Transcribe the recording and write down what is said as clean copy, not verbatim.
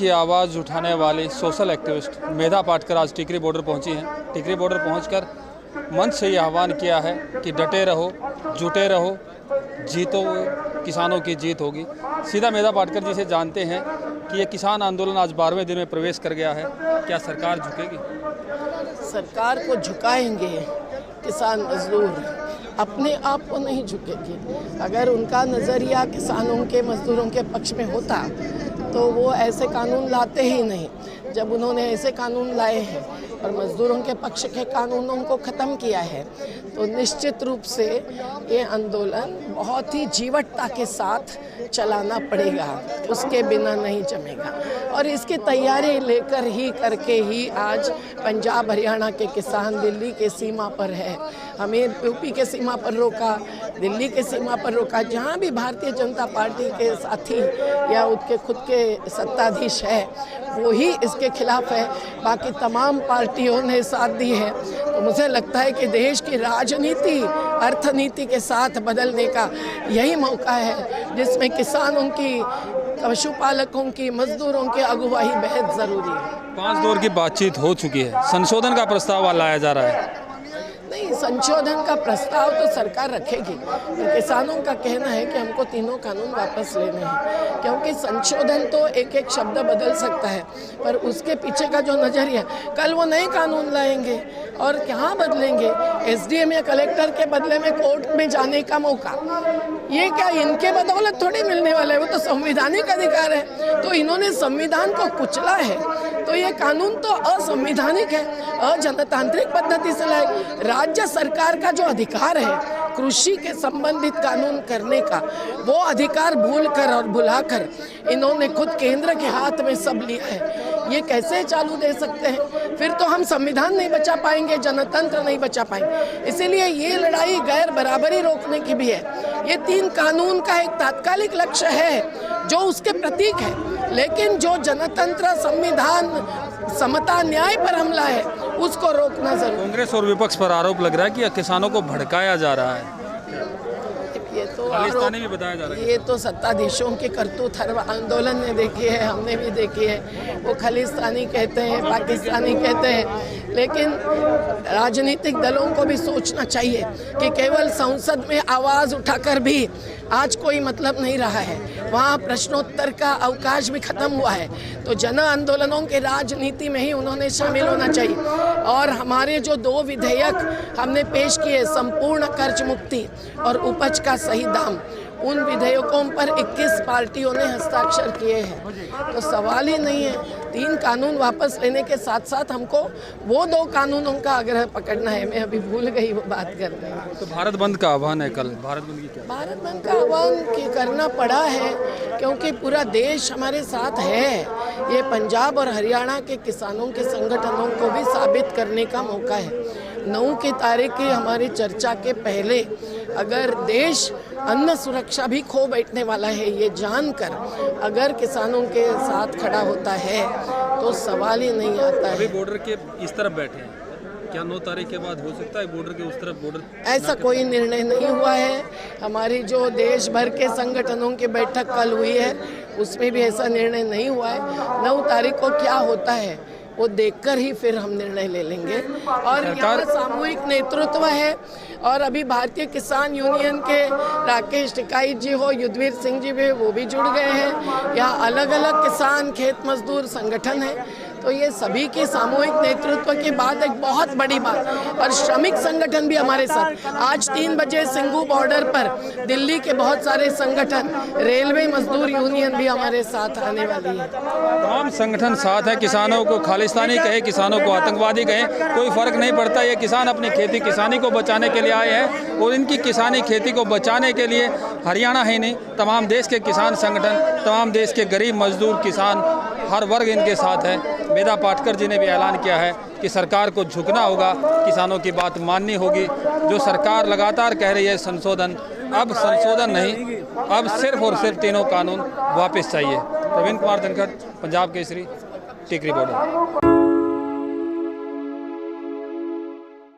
की आवाज़ उठाने वाली सोशल एक्टिविस्ट मेधा पाटकर आज टिकरी बॉर्डर पहुंची हैं। टिकरी बॉर्डर पहुंचकर मंच से ये आह्वान किया है कि डटे रहो, जुटे रहो, जीतो, किसानों की जीत होगी। सीधा मेधा पाटकर जी से जानते हैं कि ये किसान आंदोलन आज 12वें दिन में प्रवेश कर गया है, क्या सरकार झुकेगी? सरकार को झुकाएंगे किसान मजदूर, अपने आप को नहीं झुकेगी। अगर उनका नज़रिया किसानों के मजदूरों के पक्ष में होता तो वो ऐसे कानून लाते ही नहीं। जब उन्होंने ऐसे कानून लाए हैं और मजदूरों के पक्ष के कानूनों को ख़त्म किया है तो निश्चित रूप से ये आंदोलन बहुत ही जीवटता के साथ चलाना पड़ेगा, उसके बिना नहीं जमेगा। और इसकी तैयारी लेकर ही करके ही आज पंजाब हरियाणा के किसान दिल्ली के सीमा पर है। हमें यूपी के सीमा पर रोका, दिल्ली के सीमा पर रोका, जहाँ भी भारतीय जनता पार्टी के साथी या उसके खुद के सत्ताधीश है वो ही इसके खिलाफ है। बाकी तमाम पार्टियों ने साथ दी है। तो मुझे लगता है कि देश की राजनीति अर्थनीति के साथ बदलने का यही मौका है, जिसमें किसानों की, पशुपालकों की, मजदूरों की अगुवाई बेहद ज़रूरी है। 5 दौर की बातचीत हो चुकी है, संशोधन का प्रस्ताव लाया जा रहा है। नहीं, संशोधन का प्रस्ताव तो सरकार रखेगी। किसानों का कहना है कि हमको तीनों कानून वापस लेने हैं, क्योंकि संशोधन तो एक एक शब्द बदल सकता है, पर उसके पीछे का जो नज़रिया, कल वो नए कानून लाएंगे और कहाँ बदलेंगे? एसडीएम या कलेक्टर के बदले में कोर्ट में जाने का मौका, ये क्या इनके बदौलत थोड़ी मिलने वाला है? वो तो संवैधानिक अधिकार है। तो इन्होंने संविधान को कुचला है, तो ये कानून तो असंवैधानिक है, अजनतांत्रिक पद्धति से लाए। राज्य सरकार का जो अधिकार है कृषि के संबंधित कानून करने का, वो अधिकार भूलकर और भुलाकर इन्होंने खुद केंद्र के हाथ में सब लिया है। ये कैसे चालू दे सकते हैं? फिर तो हम संविधान नहीं बचा पाएंगे, जनतंत्र नहीं बचा पाएंगे। इसीलिए ये लड़ाई गैर बराबरी रोकने की भी है। ये 3 कानून का एक तात्कालिक लक्ष्य है जो उसके प्रतीक है, लेकिन जो जनतंत्र, संविधान, समता, न्याय पर हमला है उसको रोकना जरूरी। कांग्रेस और विपक्ष पर आरोप लग रहा है कि किसानों को भड़काया जा रहा है, ये तो खालिस्तानी भी बताया जा रहा है। ये तो सत्ताधीशों की करतूत हर आंदोलन ने देखी है, हमने भी देखी है। वो खालिस्तानी कहते हैं, पाकिस्तानी कहते हैं, लेकिन राजनीतिक दलों को भी सोचना चाहिए कि केवल संसद में आवाज़ उठाकर भी आज कोई मतलब नहीं रहा है। वहाँ प्रश्नोत्तर का अवकाश भी खत्म हुआ है, तो जन आंदोलनों के राजनीति में ही उन्होंने शामिल होना चाहिए। और हमारे जो 2 विधेयक हमने पेश किए, संपूर्ण कर्ज मुक्ति और उपज का सही दाम, उन विधेयकों पर 21 पार्टियों ने हस्ताक्षर किए हैं। तो सवाल ही नहीं है। 3 कानून वापस लेने के साथ साथ हमको वो 2 कानूनों का आग्रह पकड़ना है। मैं अभी भूल गई वो बात करने। तो भारत बंद का आह्वान है कल, भारत बंद की क्या? भारत बंद का आह्वान करना पड़ा है क्योंकि पूरा देश हमारे साथ है। ये पंजाब और हरियाणा के किसानों के संगठनों को भी साबित करने का मौका है। 9 की तारीख की हमारी चर्चा के पहले अगर देश अन्न सुरक्षा भी खो बैठने वाला है, ये जानकर अगर किसानों के साथ खड़ा होता है तो सवाल ही नहीं आता है। अभी बॉर्डर के इस तरफ बैठे हैं, क्या 9 तारीख के बाद हो सकता है बॉर्डर के उस तरफ बॉर्डर? ऐसा कोई निर्णय नहीं हुआ है। हमारी जो देश भर के संगठनों की बैठक कल हुई है उसमें भी ऐसा निर्णय नहीं हुआ है। 9 तारीख को क्या होता है वो देखकर ही फिर हम निर्णय ले लेंगे। और यहाँ सामूहिक नेतृत्व है, और अभी भारतीय किसान यूनियन के राकेश टिकाईत जी हो, युद्धवीर सिंह जी भी, वो भी जुड़ गए हैं। यहाँ अलग अलग किसान खेत मजदूर संगठन है, तो ये सभी के सामूहिक नेतृत्व के बाद एक बहुत बड़ी बात। और श्रमिक संगठन भी हमारे साथ। आज 3 बजे सिंघू बॉर्डर पर दिल्ली के बहुत सारे संगठन, रेलवे मजदूर यूनियन भी हमारे साथ आने वाली है। तमाम संगठन साथ है। किसानों को खालिस्तानी कहे, किसानों को आतंकवादी कहे, कोई फर्क नहीं पड़ता। ये किसान अपनी खेती किसानी को बचाने के लिए आए हैं, और इनकी किसानी खेती को बचाने के लिए हरियाणा ही नहीं, तमाम देश के किसान संगठन, तमाम देश के गरीब मजदूर किसान, हर वर्ग इनके साथ है। मेधा पाटकर जी ने भी ऐलान किया है कि सरकार को झुकना होगा, किसानों की बात माननी होगी। जो सरकार लगातार कह रही है संशोधन, अब संशोधन नहीं, अब सिर्फ और सिर्फ 3 कानून वापस चाहिए। प्रवीण कुमार धनखड़, पंजाब केसरी, टिकरी बॉर्डर।